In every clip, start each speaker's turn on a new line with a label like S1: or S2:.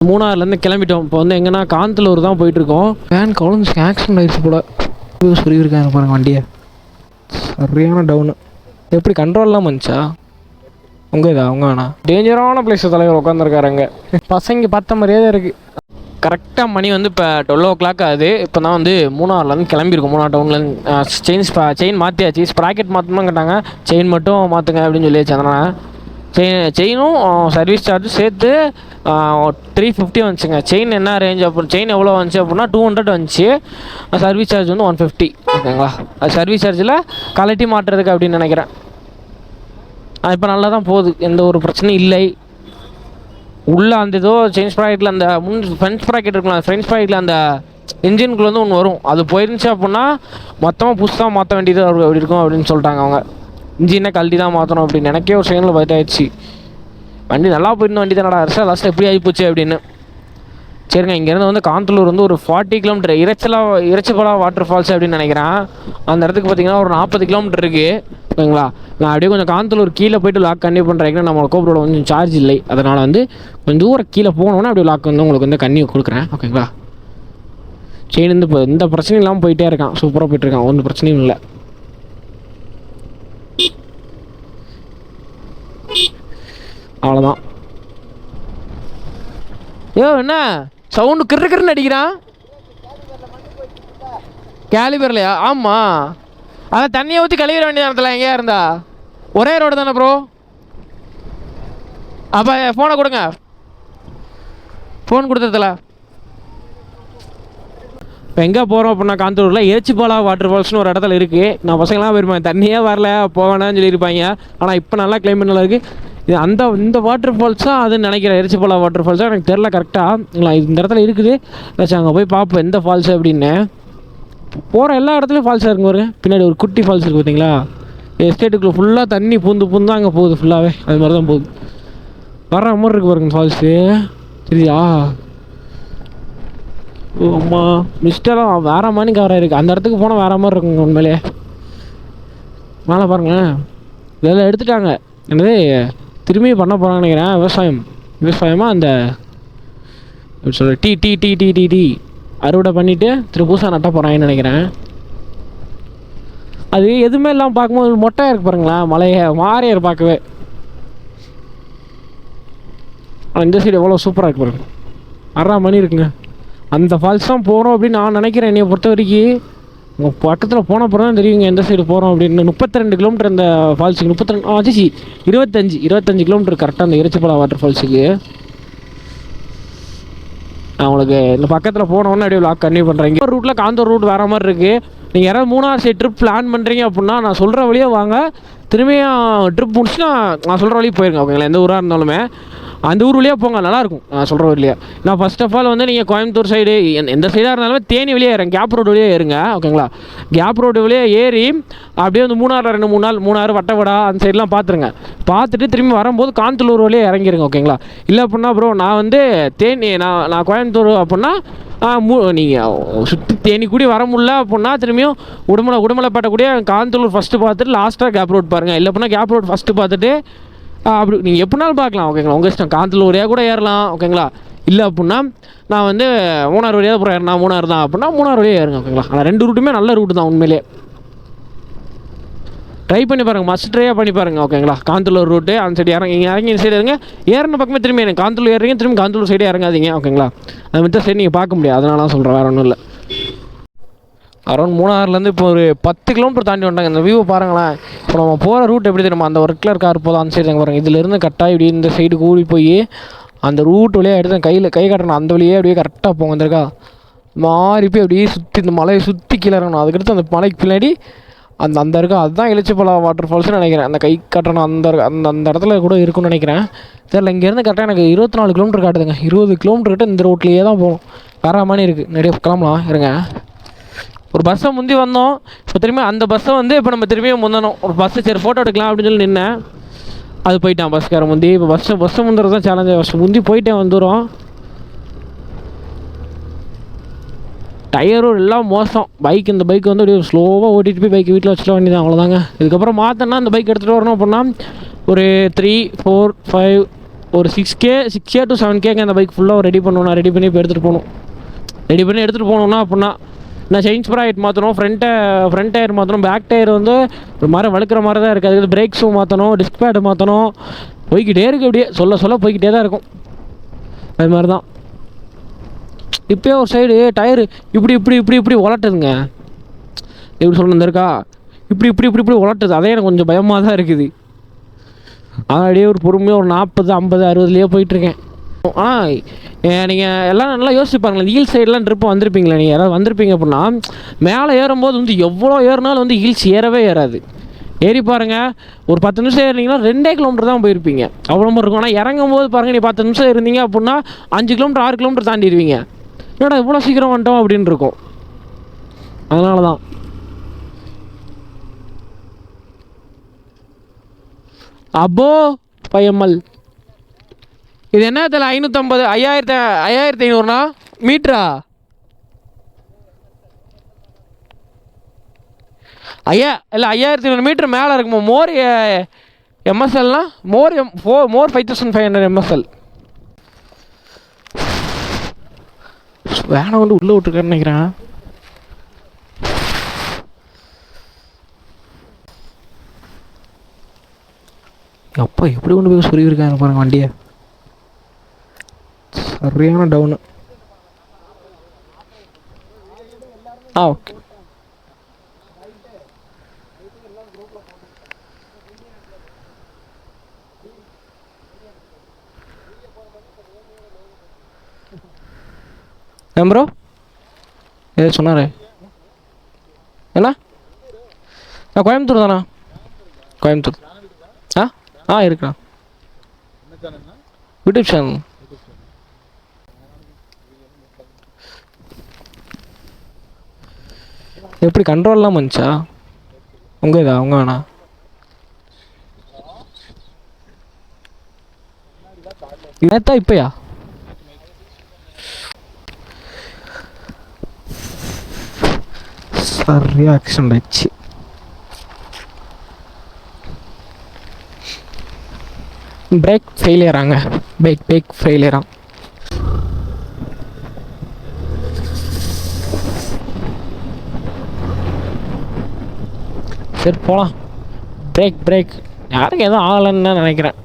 S1: மூணாறுலேருந்து கிளம்பிட்டோம். இப்போ வந்து எங்கன்னா காந்தலூர் தான் போயிட்டுருக்கோம். வேன் கவுன்ஸ் ஆக்சிடென்ட் ஆயிடுச்சு போல். சொல்லியிருக்காங்க பாருங்கள் வண்டியை. சரியான டவுனு. எப்படி கண்ட்ரோல்லாம் வந்துச்சா? உங்கள் இதா அவங்க வேணா டேஞ்சரான பிளேஸ் தலைவர் உட்காந்துருக்காரு அங்கே. பசங்க பார்த்த மாதிரியே தான் இருக்குது. கரெக்டாக மணி வந்து இப்போ 12 o'clock ஆகுது. இப்போ தான் வந்து மூணாறுலேருந்து கிளம்பியிருக்கோம். மூணாறு டவுன்லேருந்து செயின் மாற்றியாச்சு. ஸ்ப்ராக்கெட் மாற்றணும்னு கேட்டாங்க. செயின் மட்டும் மாற்றுங்க அப்படின்னு சொல்லியாச்சு. அதனால் செயினும் சர்வீஸ் சார்ஜும் சேர்த்து 350 வந்துச்சுங்க. செயின் என்ன ரேஞ்ச் அப்புறம் செயின் எவ்வளோ வந்துச்சு அப்படின்னா 200 வந்துச்சு. சர்வீஸ் சார்ஜ் வந்து 150. ஓகேங்களா? அது சர்வீஸ் சார்ஜில் கலட்டி மாட்டுறதுக்கு அப்படின்னு நினைக்கிறேன். இப்போ நல்லா தான் போகுது, எந்த ஒரு பிரச்சனையும் இல்லை. உள்ளே அந்த ஏதோ செயின் ஸ்ப்ராக்கெட்டில் அந்த ஃப்ரண்ட் ஸ்ப்ராக்கெட் இருக்கலாம். ஃப்ரண்ட் ஸ்ப்ராக்கெட்டில் அந்த இன்ஜினுக்குள்ளே வந்து ஒன்று வரும். அது போயிருந்துச்சு அப்படின்னா மொத்தமாக புதுசாக மாற்ற வேண்டியது அப்படி இருக்கும் அப்படின்னு சொல்லிட்டாங்க அவங்க. இன்ஜினை கழட்டி தான் மாற்றணும் அப்படின்னு எனக்கே ஒரு செகண்டில் பார்த்தாயிடுச்சு. வண்டி நல்லா போயிருந்த வண்டி தானடா அரசா லாஸ்ட்டில் எப்படி ஆகிப்போச்சு அப்படின்னு. சரிங்க, இங்கேருந்து வந்து காந்தலூர் வந்து ஒரு 40 கிலோமீட்டர். இறைச்சிப்பலா வாட்டர் ஃபால்ஸ் அப்படின்னு நினைக்கிறேன். அந்த இடத்துக்கு பார்த்தீங்கன்னா ஒரு 40 கிலோமீட்டர் இருக்குது. ஓகேங்களா? நான் அப்படியே கொஞ்சம் காந்தலூர் கீழே போய்ட்டு லாக் கன்னியூ பண்ணுறேன். நம்ம கோபரோட கொஞ்சம் சார்ஜ் இல்லை, அதனால் வந்து கொஞ்சம் தூரம் கீழே போனோன்னா அப்படியே லாக் வந்து உங்களுக்கு வந்து கன்னியூ கொடுக்குறேன். ஓகேங்களா? செயின் வந்து இப்போ எந்த பிரச்சனையும் இல்லாமல் போயிட்டே இருக்கான். சூப்பராக போயிட்டுருக்கான், ஒன்றும் பிரச்சனையும் இல்லை. அவ்வளோதான். என்ன சவுண்டு கிருன்னு அடிக்கிறான்? கேலிபர்லையா? ஆமாம், அதான் தண்ணியை ஊற்றி கழுவிட வேண்டிய நேரத்தில் எங்கேயா இருந்தா ஒரே ரோடு தானே ப்ரோ. அப்போ ஃபோனை கொடுங்க. ஃபோன் கொடுத்ததில்ல. இப்போ எங்கே போகிறோம் அப்படின்னா காந்தலூரில் இறைச்சிப்பாலா வாட்டர் ஃபால்ஸ்னு ஒரு இடத்துல இருக்குது. நான் பசங்களாம் போயிருப்பேன், தண்ணியே வரல போவேனான்னு சொல்லியிருப்பாங்க. ஆனால் இப்போ நல்லா கிளைமேட் நல்லா இருக்குது. இது இந்த வாட்டர் ஃபால்ஸாக அதுன்னு நினைக்கிறேன். இறைச்சிப்பாலா வாட்டர் ஃபால்ஸாக எனக்கு தெரில கரெக்டாக. இல்லை இந்த இடத்துல இருக்குது. ஏதாச்சும் அங்கே போய் பார்ப்போம் எந்த ஃபால்ஸு அப்படின்னு. போகிற எல்லா இடத்துலையும் ஃபால்ஸாக இருக்குங்க. ஒரு பின்னாடி ஒரு குட்டி ஃபால்ஸ் இருக்குது பார்த்தீங்களா? எஸ்டேட்டுக்குள்ளே ஃபுல்லாக தண்ணி பூந்து தான் அங்கே போகுது. ஃபுல்லாகவே அது மாதிரி தான் போகுது. வர்ற மாதிரி இருக்குது பாருங்க ஃபால்ஸு. சரியா? ஓ அம்மா, மிஸ்டெல்லாம் வேற மாதிரி கவராக இருக்குது. அந்த இடத்துக்கு போனால் வேற மாதிரி இருக்குங்க உண்மையிலே. மேலே பாருங்களேன், இதெல்லாம் எடுத்துட்டாங்க. என்னது திரும்பி பண்ண போகிறாங்கன்னு நினைக்கிறேன். விவசாயமாக அந்த சொல்ல டீ அறுவடை பண்ணிவிட்டு திரு புதுசாக நட்ட போகிறாங்கன்னு நினைக்கிறேன். அது எதுவுமே இல்லாமல் பார்க்கும்போது மொட்டையாக இருக்கு பாருங்களேன். மலையை மாறியாக இருக்கு பார்க்கவே. ஆனால் இந்த சைடு எவ்வளோ சூப்பராக இருக்கு பாருங்க. 6:30 மணி இருக்குங்க. அந்த ஃபால்ஸ் தான் போகிறோம் அப்படின்னு நான் நினைக்கிறேன். என்னையை பொறுத்த வரைக்கும் உங்கள் பக்கத்தில் போன அப்புறம் தான் தெரியுங்க எந்த சைடு போகிறோம் அப்படின்னு. 32 கிலோமீட்டர் இந்த ஃபால்ஸுக்கு. 25 கிலோமீட்டர் கரெக்டாக அந்த இறைச்சிப்பாலா வாட்டர் ஃபால்ஸுக்கு. நான் உங்களுக்கு இந்த பக்கத்தில் போனோன்னே அப்படியே லாக் கன்டினியூ பண்ணுறேன். ஒரு ரூட்டில் காந்தூர் ரூட் வேறு மாதிரி இருக்குது. நீங்கள் யாராவது மூணாறு சைடு ட்ரிப் பிளான் பண்ணுறீங்க அப்படின்னா நான் சொல்கிற வழியே வாங்க. திரும்பியும் ட்ரிப் முடிச்சுன்னா நான் சொல்கிற வழியே போயிருங்க. ஓகேங்களா? எந்த ஊராக இருந்தாலுமே அந்த ஊர் வழியாக போங்க, நல்லாயிருக்கும். நான் சொல்கிற வழியாக நான் ஃபஸ்ட் ஆஃப் ஆல் வந்து நீங்கள் கோயம்புத்தூர் சைடு எந்த சைடாக இருந்தாலுமே தேனி வழியாக ஏறுங்க. கேப் ரோடு வழியாக ஏறுங்க. ஓகேங்களா? கேப் ரோடு வழியாக ஏறி அப்படியே வந்து மூணாறில் 2-3 நாள் மூணாறு வட்டவடா அந்த சைட்லாம் பார்த்துட்டு திரும்பி வரும்போது காந்தலூர் வழியாக இறங்கிருங்க. ஓகேங்களா? இல்லை அப்படின்னா ப்ரோ நான் வந்து நான் கோயம்புத்தூர் அப்படின்னா நீங்கள் சுற்றி தேனி கூடி வர முடியல அப்படின்னா திரும்பியும் உடுமலைப்பேட்டை கூடிய காந்தலூர் ஃபஸ்ட்டு பார்த்துட்டு லாஸ்ட்டாக கேப் ரோட் பாருங்கள். இல்லை அப்படின்னா கேப் ரோட் ஃபஸ்ட்டு பார்த்துட்டு அப்படி நீங்கள் எப்படினாலும் பார்க்கலாம். ஓகேங்களா? உங்கள் இஷ்டம். காந்தலூர் வழியாக கூட ஏறலாம். ஓகேங்களா? இல்லை அப்படின்னா நான் வந்து மூணாறு வழியாக அப்புறம் ஏறினா மூணாறு தான் அப்படின்னா மூணாறு வழியாக ஏறுங்க. ஓகேங்களா? ஆனால் 2 ரூட்டுமே நல்ல ரூட்டு தான் உண்மையிலே. ட்ரை பண்ணி பாருங்கள், மஸ்ட் ட்ரையாக பண்ணி பாருங்கள். ஓகேங்களா? காந்தலூர் ரூட்டு அந்த சைடு இறங்கி இந்த சைடு இருங்க. ஏறின பக்கமே திரும்பி எனக்கு காந்தலூர் ஏறுறீங்க, திரும்பி காந்தலூர் சைடே இறங்காதீங்க. ஓகேங்களா? அது மட்டும் சரி நீங்கள் பார்க்க முடியாது, அதனால தான் சொல்கிறேன், வேறு ஒன்றும் இல்லை. அரௌண்ட் மூணாறுலேருந்து இப்போ ஒரு 10 கிலோமீட்டர் தாண்டி வந்தாங்க. இந்த வியூ பாருங்களேன். இப்போ நம்ம போகிற ரூட் எப்படி தெரியுமா? அந்த ஒரு கிலர் கார் போதும் அந்த சைடு தாங்க பாருங்கள். இதிலேருந்து கரெக்டாக இப்படி இந்த சைடு கூடி போய் அந்த ரூட் வழியாக எடுத்து கை காட்டணும். அந்த வழியே அப்படியே கரெக்டாக போங்க. வந்திருக்கா மாறி போய் அப்படியே சுற்றி இந்த மலையை சுற்றி கீழே இறங்கணும். அதுக்கடுத்து அந்த மலைக்கு பின்னாடி அந்த இருக்கா அதுதான் இறைச்சிப்பாலா வாட்டர் ஃபால்ஸ்னு நினைக்கிறேன். அந்த கை காட்டணும் அந்த இடத்துல கூட இருக்குன்னு நினைக்கிறேன். தெரியல. இங்கேருந்து கரெக்டாக எனக்கு 24 கிலோமீட்டர் காட்டுதுங்க. 20 கிலோமீட்டர் கிட்ட இந்த ரோட்லேயே தான் போகணும். வேற மாதிரி இருக்குது. நிறைய கிளம்பலாம். இருங்க. ஒரு பஸ்ஸை முந்தி வந்தோம். இப்போ திரும்பி அந்த பஸ்ஸை வந்து இப்போ நம்ம திரும்பியும் முந்தணும். ஒரு பஸ்ஸை சரி ஃபோட்டோ எடுக்கலாம் அப்படின்னு சொல்லி நின்னேன். அது போயிட்டான் பஸ்கார முந்தி. இப்போ பஸ்ஸை முந்துறது தான் சேலஞ்சு. பஸ் முந்தி போயிட்டேன் வந்துடும். டயரும் எல்லாம் மோசம். இந்த பைக் வந்து அப்படியே ஸ்லோவாக ஓட்டிகிட்டு போய் பைக் வீட்டில் வச்சுட்டு வேண்டியதான். அவ்வளோதாங்க. இதுக்கப்புறம் மாற்றினா அந்த பைக் எடுத்துகிட்டு வரணும் அப்படின்னா ஒரு 3, 4, 5 ஒரு 6K to 7Kக்கு அந்த பைக் ஃபுல்லாக ரெடி பண்ணணும். ரெடி பண்ணி இப்போ எடுத்துகிட்டு போகணும். ரெடி பண்ணி எடுத்துகிட்டு போகணுன்னா அப்படின்னா நான் செயின் ஸ்ப்ராய்ட் மாற்றணும், ஃப்ரண்ட் டயர் மாற்றணும், பேக் டயர் வந்து ஒரு மாதிரி வழுக்கிற மாதிரி தான் இருக்குது. அதுக்கு பிரேக் ஷூ மாற்றணும், டிஸ்க் பேடு மாற்றணும். போய்கிட்டே இருக்குது, அப்படியே சொல்ல போய்கிட்டே தான் இருக்கும். அது மாதிரி தான் இப்போயே ஒரு சைடு டயரு இப்படி உலட்டுதுங்க. எப்படி சொல்லணும் இருக்கா, இப்படி உலட்டுது. அதே எனக்கு கொஞ்சம் பயமாக தான் இருக்குது. அப்படியே ஒரு பொறுமையாக ஒரு 40, 50, 60லேயே போயிட்டுருக்கேன். நீங்கள் எல்லாம் நல்லா யோசிச்சு பாருங்களேன். ஹீல் சைடெலாம் ட்ரிப்பு வந்திருப்பீங்களா? நீங்கள் யாராவது வந்திருப்பீங்க அப்படின்னா மேலே ஏறும்போது வந்து எவ்வளோ ஏறினாலும் வந்து ஹீல்ஸ் ஏறவே ஏறாது. ஏறி பாருங்கள், ஒரு 10 நிமிஷம் ஏறினீங்கன்னா 2 கிலோமீட்டர் தான் போயிருப்பீங்க. அவ்வளோ மாதிரி இருக்கும். ஆனால் இறங்கும் போது பாருங்கள், நீ 10 நிமிஷம் இருந்தீங்க அப்படின்னா 5 கிலோமீட்டர் 6 கிலோமீட்டர் தாண்டிடுவீங்க. என்னடா இவ்வளோ சீக்கிரம் வந்துட்டோம் அப்படின்னு இருக்கும். அதனால தான் அப்போ பயமல் இது என்ன தெரியல. 550 5500ண்ணா மீட்டரா? இல்லை 5500 மீட்டர் மேலே இருக்குமா? மோர் எம்எஸ்எல்னா மோர் 5500 எம்எஸ்எல். வேணை வந்து உள்ளே விட்டுருக்கேன்னு நினைக்கிறேன். அப்பா எப்படி கொண்டு போய் சொருகிருக்காங்க பாருங்க வண்டியை. சரியான டவுனு. ஓகே. ப்ரோ ஏதோ சொன்னாரே என்ன? நான் கோயம்புத்தூர் தானா? கோயம்புத்தூர். இருக்கிறான் யூடியூப் சேனல். எப்படி கண்ட்ரோல்லாம் வந்துச்சா? உங்க வேணா நேத்தா இப்பயா? சரியா ஆக்சிடென்ட் ஆயிடுச்சு. பிரேக் ஃபெயிலியராங்க. பிரேக் ஃபெயிலியரா? சரி போகலாம். பிரேக் யாருக்கு எதுவும் ஆகலைன்னு தான் நினைக்கிறேன்.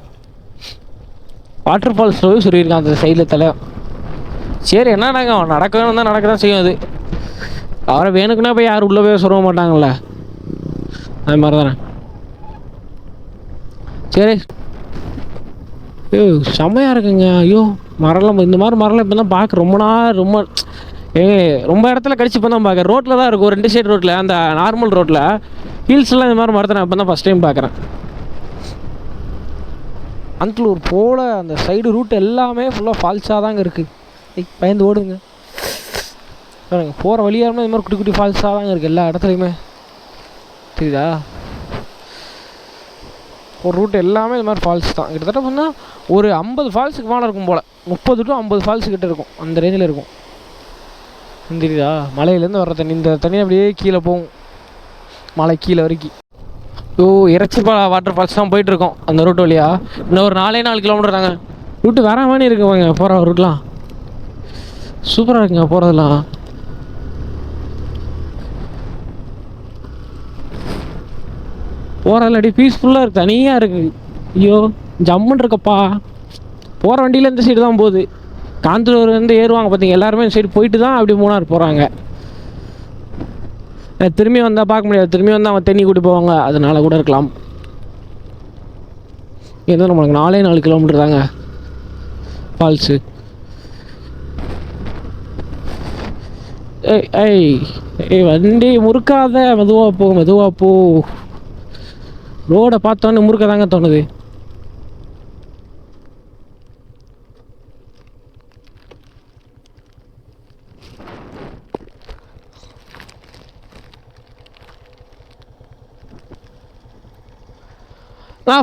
S1: வாட்டர் ஃபால்ஸ் சொல்லியிருக்கான் அந்த சைடில் தலை. சரி என்ன நடக்க வேணும் தான், நடக்க தான் செய்யும் அது. அவரை வேணுக்குன்னா போய் யாரும் உள்ளே போய் சொல்ல மாட்டாங்கள்ல, அது மாதிரி தானே. சரி. செம்மையாக இருக்குங்க. ஐயோ மரம்லாம் இந்த மாதிரி மரம்லாம் இப்போ தான் பார்க்க ரொம்ப இடத்துல கடிச்சு இப்போ தான் பார்க்குறேன். ரோட்டில் தான் இருக்கும், 2 சைடு ரோட்டில், அந்த நார்மல் ரோட்டில். ஹில்ஸ்லாம் இந்த மாதிரி மரத்தை நான் இப்போ தான் ஃபஸ்ட் டைம் பார்க்குறேன். அந்தலூர் போல் அந்த சைடு ரூட் எல்லாமே ஃபுல்லாக ஃபால்ஸாக தாங்க இருக்குது. பயந்து ஓடுங்க. போகிற வழியாருமே இது மாதிரி குட்டி ஃபால்ஸாக தாங்க இருக்குது எல்லா இடத்துலையுமே. தெரியுதா? ஒரு ரூட் எல்லாமே இது மாதிரி ஃபால்ஸ் தான். கிட்டத்தட்ட பார்த்தா ஒரு 50 ஃபால்ஸுக்கு மேலே இருக்கும் போல். 30 to 50 ஃபால்ஸு கிட்ட இருக்கும், அந்த ரேஞ்சில் இருக்கும். தெரியுதா? மலையிலேருந்து வர்ற தண்ணி, இந்த தண்ணி அப்படியே கீழே போகும், மலை கீழே வரைக்கும். இறைச்சிப்பாளா வாட்டர் ஃபால்ஸ் தான் போயிட்டுருக்கோம் அந்த ரூட் வழியா. இன்னும் ஒரு 4 கிலோமீட்டர் தாங்க. ரூட்டு வேற மாதிரி இருக்குவாங்க போகிற ரூட்லாம். சூப்பராக இருக்குங்க போகிறதுலாம். போகிறதில்ல அப்படி பீஸ்ஃபுல்லாக இருக்குது, தனியாக இருக்குது. ஐயோ ஜம்முன்னு இருக்கப்பா. போகிற வண்டியில் இந்த சைடு தான் போகுது. காந்தூர் வந்து ஏறுவாங்க பார்த்தீங்க, எல்லாருமே இந்த சைடு போயிட்டு தான் அப்படி மூணார் போகிறாங்க. திரும்பி வந்தால் பார்க்க முடியாது, திரும்பி வந்தால் அவங்க தண்ணி கூட்டி போவாங்க, அதனால கூட இருக்கலாம். ஏதோ நம்மளுக்கு 4 கிலோமீட்டர் தாங்க ஃபால்ஸு. ஏய் வண்டி முறுக்காத, மெதுவாக போ. ரோடை பார்த்தோன்னே முறுக்க தாங்க தோணுது.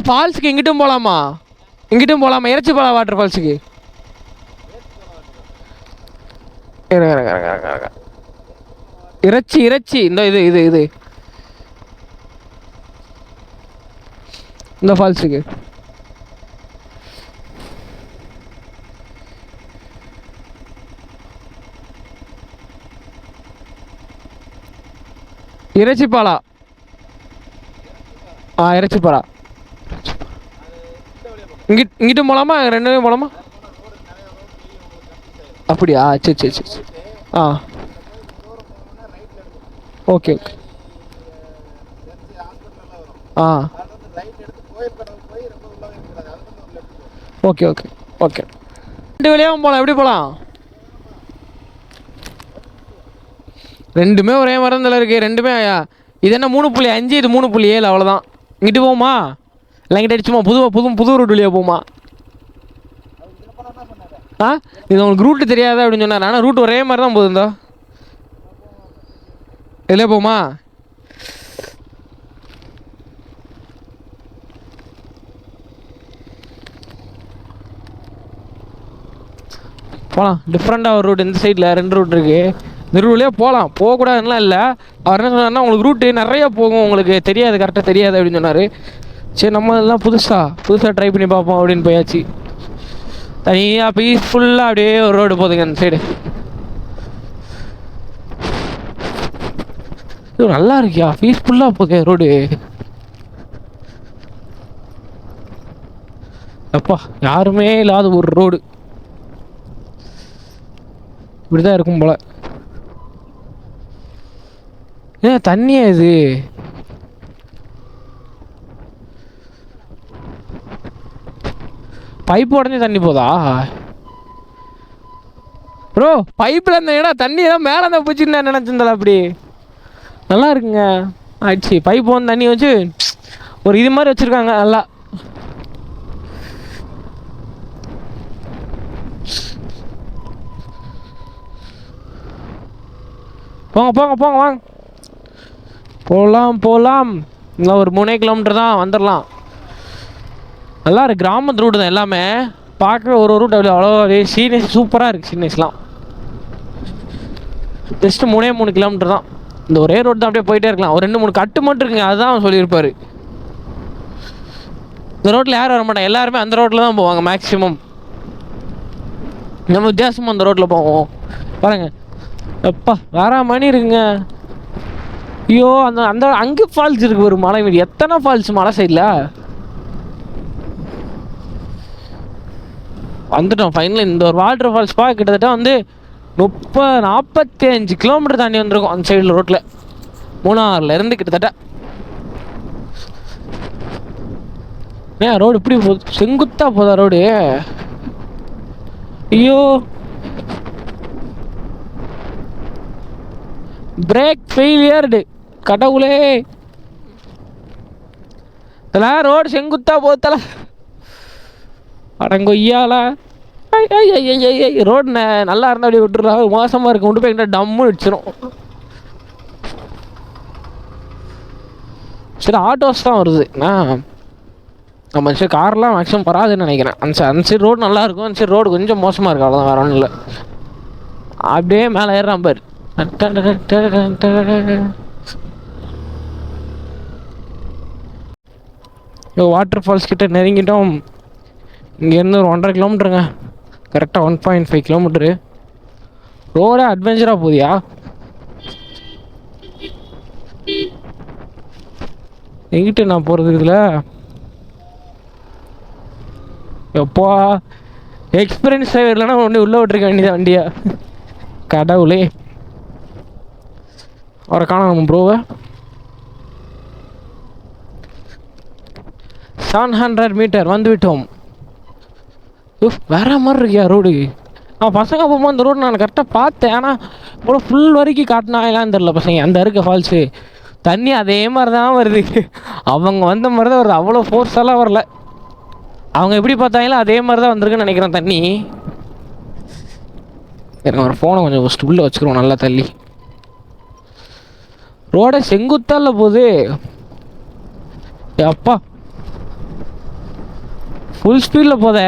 S1: ஃபால்ஸுக்கு இங்கிட்டும் போகலாமா? இறைச்சிப்பாளா வாட்டர் ஃபால்ஸுக்கு. இறைச்சி இந்த இது இந்த ஃபால்ஸுக்கு இறைச்சிப்பாலா? இறைச்சிப்பாலா. இங்கிட்டும் போகலாமா, ரெண்டுமே போகலாமா? அப்படியா, சரி சரி சரி சரி. ஆ ஓகே ஓகே. ஆ ஓகே ஓகே ஓகே. ரெண்டு வழியாகவும் போகலாம், எப்படி போகலாம்? ரெண்டுமே ஒரே மரத்தில் இருக்குது ரெண்டுமே. இது என்ன 3.5, இது 3.7, அவ்வளோதான். இங்கிட்டு போகுமா இல்லை இங்கிட்ட அடிச்சுமா? புது ரூட் வழியாக போகுமா? இது உங்களுக்கு ரூட்டு தெரியாது அப்படின்னு சொன்னார். ஆனால் ரூட் ஒரே மாதிரி தான் போகுதுந்தா. இதிலே போகுமா? போகலாம். டிஃப்ரெண்ட்டாக ஒரு ரூட் இந்த சைடில் 2 ரூட் இருக்குது. இந்த ரூட்லேயே போகலாம், போகக்கூடாதுன்னா இல்லை. அவர் என்ன சொன்னார்னா உங்களுக்கு ரூட்டு நிறையா போகும், உங்களுக்கு தெரியாது, கரெக்டாக தெரியாது அப்படின்னு சொன்னார். சரி நம்ம இதெல்லாம் புதுசாக ட்ரை பண்ணி பார்ப்போம் அப்படின்னு போயாச்சு. தனியாக பீஸ்ஃபுல்லாக அப்படியே ஒரு ரோடு போகுதுங்க அந்த சைடு. இது நல்லா இருக்கியா, பீஸ்ஃபுல்லாக போகுது ரோடு. அப்பா யாருமே இல்லாத ஒரு ரோடு. இப்படிதான் இருக்கும் போல. ஏன் தண்ணியா இது? பைப் உடஞ்சி தண்ணி போதா ப்ரோ? பைப்பில் இருந்த ஏன்னா தண்ணி தான் மேலே தான் போச்சுன்னு நான் நினச்சிருந்தால. அப்படி நல்லா இருக்குங்க. ஆயிடுச்சு. பைப் வந்து தண்ணி வச்சு ஒரு இது மாதிரி வச்சுருக்காங்க நல்லா. போங்க போங்க போங்க வாங்க, போகலாம். இல்லை ஒரு 3 கிலோமீட்டர் தான், வந்துடலாம். நல்லா இருக்குது. கிராமத்து ரூட்டு தான் எல்லாமே. பார்க்க ஒரு ரூட் அவ்வளோ சீனியஸ் சூப்பராக இருக்குது. சீனியஸ்லாம் ஜஸ்ட்டு 3 கிலோமீட்டர் தான். இந்த ஒரே ரோடு தான், அப்படியே போயிட்டே இருக்கலாம். ஒரு 2-3 கட்டு மட்டும் இருக்குங்க, அதுதான் அவன் சொல்லியிருப்பார். இந்த ரோட்டில் யாரும் வர மாட்டாங்க, எல்லாருமே அந்த ரோட்டில் தான் போவாங்க மேக்ஸிமம். நம்ம வித்தியாசமாக அந்த ரோட்டில் போவோம் பாருங்க. எப்பா வேற மணி இருக்குங்க. ஐயோ அந்த அங்கே ஃபால்ஸ் இருக்குது, ஒரு மலை வீடு. எத்தனை ஃபால்ஸ் மலை சைடில். வந்துட்டோம் ஃபைனலி. இந்த ஒரு வாட்டர் ஃபால்ஸ் பார்க்க கிட்டத்தட்ட வந்து 45 கிலோமீட்டர் தாண்டி வந்திருக்கும் அந்த சைடில் ரோட்டில். மூணாறுலேருந்து கிட்டத்தட்ட. ஏன் ரோடு இப்படி போகுது? செங்குத்தா போதா ரோடு? ஐயோ பிரேக் ஃபெயிலியர்டு. கடவுளே, இதெல்லாம் ரோடு செங்குத்தா போத்தல. அடங்கொய்யால ரோடு நல்லா இருந்தால் அப்படியே விட்டுருலாம். மோசமாக இருக்கும், கொண்டு போய் எங்கிட்ட டம்மு அடிச்சிடும். சரி ஆட்டோஸ் தான் வருது. நம்ம சரி கார்லாம் மேக்ஸிமம் வராதுன்னு நினைக்கிறேன். அந்த சைடு ரோடு நல்லாயிருக்கும், அந்த சைடு ரோடு கொஞ்சம் மோசமாக இருக்கு, அவ்வளோதான், வேறு ஒன்றும் இல்லை. அப்படியே மேலே ஏறுறான் பாரு. வாட்டர் ஃபால்ஸ் கிட்ட நெருங்கிட்டோம். இங்கேருந்து ஒரு 1.5 கிலோமீட்டருங்க, கரெக்டாக 1.5 கிலோமீட்டரு. ரோடே அட்வென்ச்சராக போதியா. எங்கிட்ட நான் போகிறது இதில் எப்போ எக்ஸ்பீரியன்ஸ் டிரைவர் இல்லைன்னா ஒன்று உள்ளே விட்டுருக்க வேண்டியதான் வண்டியா. கடவுளே, அவரை காண நம்ம ப்ரோவை. 700 மீட்டர் வந்து விட்டோம். வேற மாதிரி இருக்கியா ரோடு? பசங்க போகும்போது அந்த ரோடு நான் கரெக்டாக பார்த்தேன். ஆனால் இவ்வளோ ஃபுல் வரைக்கும் காட்டினாங்களான்னு தெரில பசங்க. அந்த இருக்க ஃபால்ஸு தண்ணி அதே மாதிரி தான் வருது. அவங்க வந்த மாதிரி தான் வருது, அவ்வளோ ஃபோர்ஸெல்லாம் வரல. அவங்க எப்படி பார்த்தாங்களோ அதே மாதிரி தான் வந்திருக்குன்னு நினைக்கிறேன் தண்ணி. எனக்கு ஒரு ஃபோனை கொஞ்சம் ஃபஸ்ட்டு உள்ளே வச்சுக்கிறோம் நல்லா தள்ளி. ரோடை செங்குத்தால போகுது. அப்பா ஃபுல் ஸ்பீடில் போதே.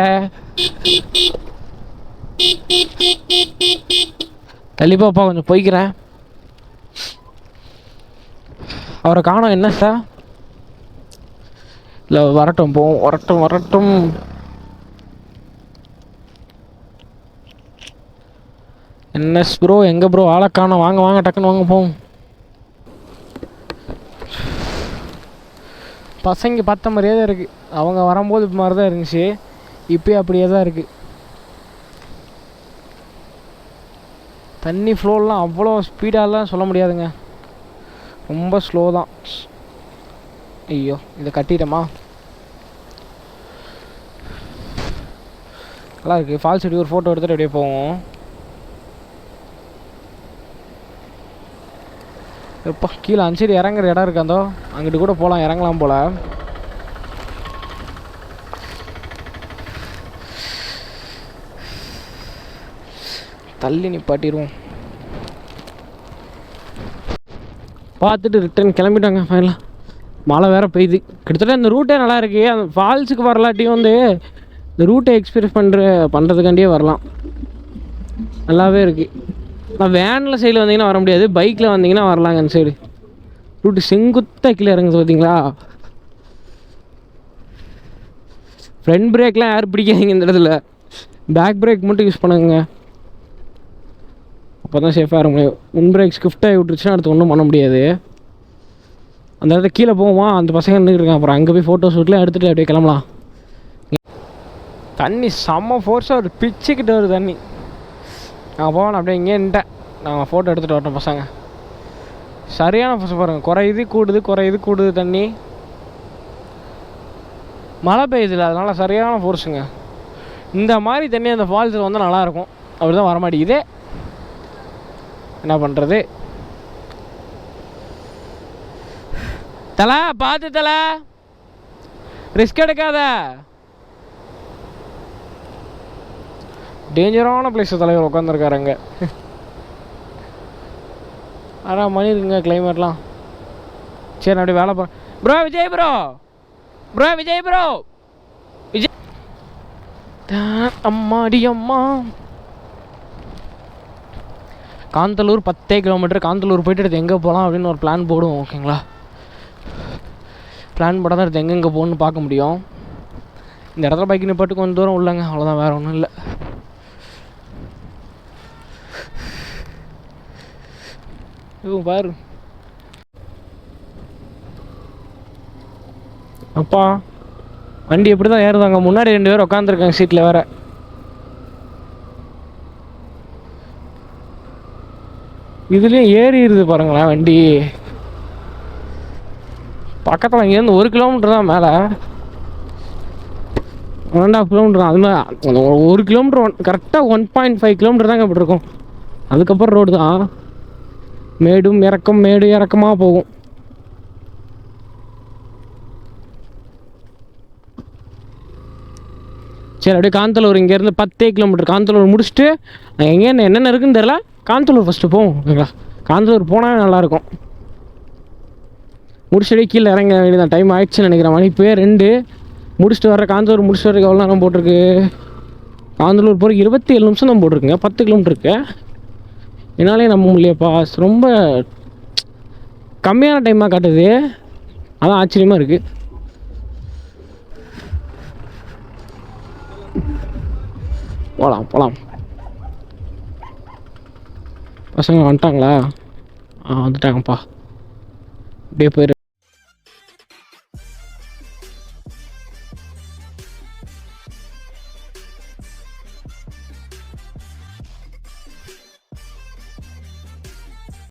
S1: தள்ளிப்பாப்பா கொஞ்சம் போய்க்கிறேன். அவரை காணோம். என்ன சார்? இல்லை வரட்டும், போவோம், வரட்டும். என்ன ப்ரோ, எங்கே ப்ரோ ஆளை காணோம்? வாங்க டக்குன்னு வாங்க போவோம். பசங்க பார்த்த மாதிரியே தான் இருக்குது. அவங்க வரும்போது இது மாதிரி தான் இருந்துச்சு, இப்போயும் அப்படியே தான் இருக்குது. தண்ணி ஃப்ளோலாம் அவ்வளோ ஸ்பீடாலாம் சொல்ல முடியாதுங்க, ரொம்ப ஸ்லோ தான். ஐயோ இதை கட்டிட்டோமா? நல்லா இருக்குது. ஃபால்ஸ் அடி ஒரு ஃபோட்டோ எடுத்துகிட்டு அப்படியே போவோம். எப்போ கீழே அஞ்சடி இறங்குற இடம் இருக்காந்தோ, அங்கிட்டு கூட போகலாம், இறங்கலாம் போல். தள்ளி நிப்பாட்டிடுவோம். பார்த்துட்டு ரிட்டர்ன் கிளம்பிட்டாங்க ஃபைனலாக. மழை வேறு பெய்யுது. கிட்டத்தட்ட இந்த ரூட்டே நல்லா இருக்குது. அந்த ஃபால்ஸுக்கு வரலாட்டியும் வந்து இந்த ரூட்டை எக்ஸ்பீரியன்ஸ் பண்ணுறதுக்காண்டியே வரலாம். நல்லாவே இருக்குது. நான் வேனில் சைடில் வந்தீங்கன்னா வர முடியாது, பைக்கில் வந்தீங்கன்னா வரலாங்க. அந்த சைடு ரூட்டு செங்குத்தாக கீழே இறங்குது பார்த்தீங்களா? ஃப்ரண்ட் பிரேக்லாம் யாரும் பிடிக்காதீங்க இந்த இடத்துல, பேக் பிரேக் மட்டும் யூஸ் பண்ணுங்க, அப்போ தான் சேஃபாக இருக்க முடியும். முன் பிரேக் ஸ்கிஃப்ட் ஆகி விட்டுருச்சுன்னா அடுத்து ஒன்றும் பண்ண முடியாது. அந்த இடத்துல கீழே போவோமா, அந்த பசங்க நின்றுருக்காங்க, அப்புறம் அங்கே போய் ஃபோட்டோ ஷூட்லாம் எடுத்துகிட்டு அப்படியே கிளம்பலாம். தண்ணி செம்ம ஃபோர்ஸாக ஒரு பிச்சுக்கிட்டு வருது தண்ணி. நான் போவேன் அப்படியே இங்கே நின்ட்டேன். நாங்கள் ஃபோட்டோ எடுத்துகிட்டு வரட்டும் பசங்க. சரியான ஃபோர்ஸ் பாருங்கள், குறையுது கூடுது தண்ணி. மழை பெய்யுதுல, அதனால் சரியான ஃபோர்ஸுங்க. இந்த மாதிரி தண்ணி அந்த ஃபால்ஸில் வந்தால் நல்லாயிருக்கும், அப்படி தான் வரமாட்டேங்குது. என்ன பண்ணுறது? தலை பார்த்து தலை, ரிஸ்க் எடுக்காத. டேஞ்சரான பிளேஸ் தலைவர் உட்காந்துருக்காரு அங்கே. ஆனால் மணி இருக்குங்க கிளைமேட்லாம். சரி அப்படியே வேலை போகிறேன். ப்ரோ விஜய் ப்ரோ, விஜய் அம்மாடி அம்மா. காந்தலூர் 10 கிலோமீட்டர். காந்தலூர் போய்ட்டு எடுத்து எங்கே போகலாம் அப்படின்னு ஒரு பிளான் போடுவோம், ஓகேங்களா? பிளான் போட்டால் தான் எடுத்து எங்கெங்கே போகணுன்னு பார்க்க முடியும். இந்த இடத்துல பைக் நிப்பாட்டு கொஞ்சம் தூரம் உள்ளங்க, அவ்வளோதான், வேறு ஒன்றும் இல்லை. பாரு அப்பா, வண்டி எப்படி தான் ஏறுதாங்க. முன்னாடி 2 பேர் உட்காந்துருக்காங்க சீட்டில் வேற. இதுலேயும் ஏறிடுது பாருங்களேன் வண்டி. பக்கத்தில் இங்கேருந்து 1 கிலோமீட்டர் தான், மேலே 1.5 கிலோமீட்டர் தான். அது மாதிரி 1 கிலோமீட்டர் கரெக்டாக 1.5 கிலோமீட்டர் தாங்க இப்படி இருக்கும். அதுக்கப்புறம் ரோடு தான், மேடு இறக்கமாக போகும். சரி அப்படியே காந்தலூர் இங்கேருந்து 10 கிலோமீட்டர். காந்தலூர் முடிச்சுட்டு எங்கே என்னென்ன இருக்குன்னு தெரில, காந்தலூர் ஃபஸ்ட்டு போவோம், ஓகேங்களா? காந்தலூர் போனால் நல்லாயிருக்கும். முடிச்சுட்டு கீழே இறங்க வேண்டியதான். டைம் ஆயிடுச்சுன்னு நினைக்கிறேன், மணி இப்போ 2. முடிச்சுட்டு வர காந்தலூர் முடிச்சுட்டு வரக்கு எவ்வளோ நேரம் போட்டிருக்கு? காந்தலூர் போகிறதுக்கு 27 நிமிஷம் தான் போட்டிருக்குங்க, 10 கிலோமீட்டருக்கு. என்னாலே நம்ப முடியலையப்பா, ரொம்ப கம்மியான டைமாக காட்டுது. அதான் ஆச்சரியமாக இருக்குது. போகலாம். பசங்க வந்துட்டாங்களா? வந்துட்டாங்கப்பா. அப்படியே போயிரு.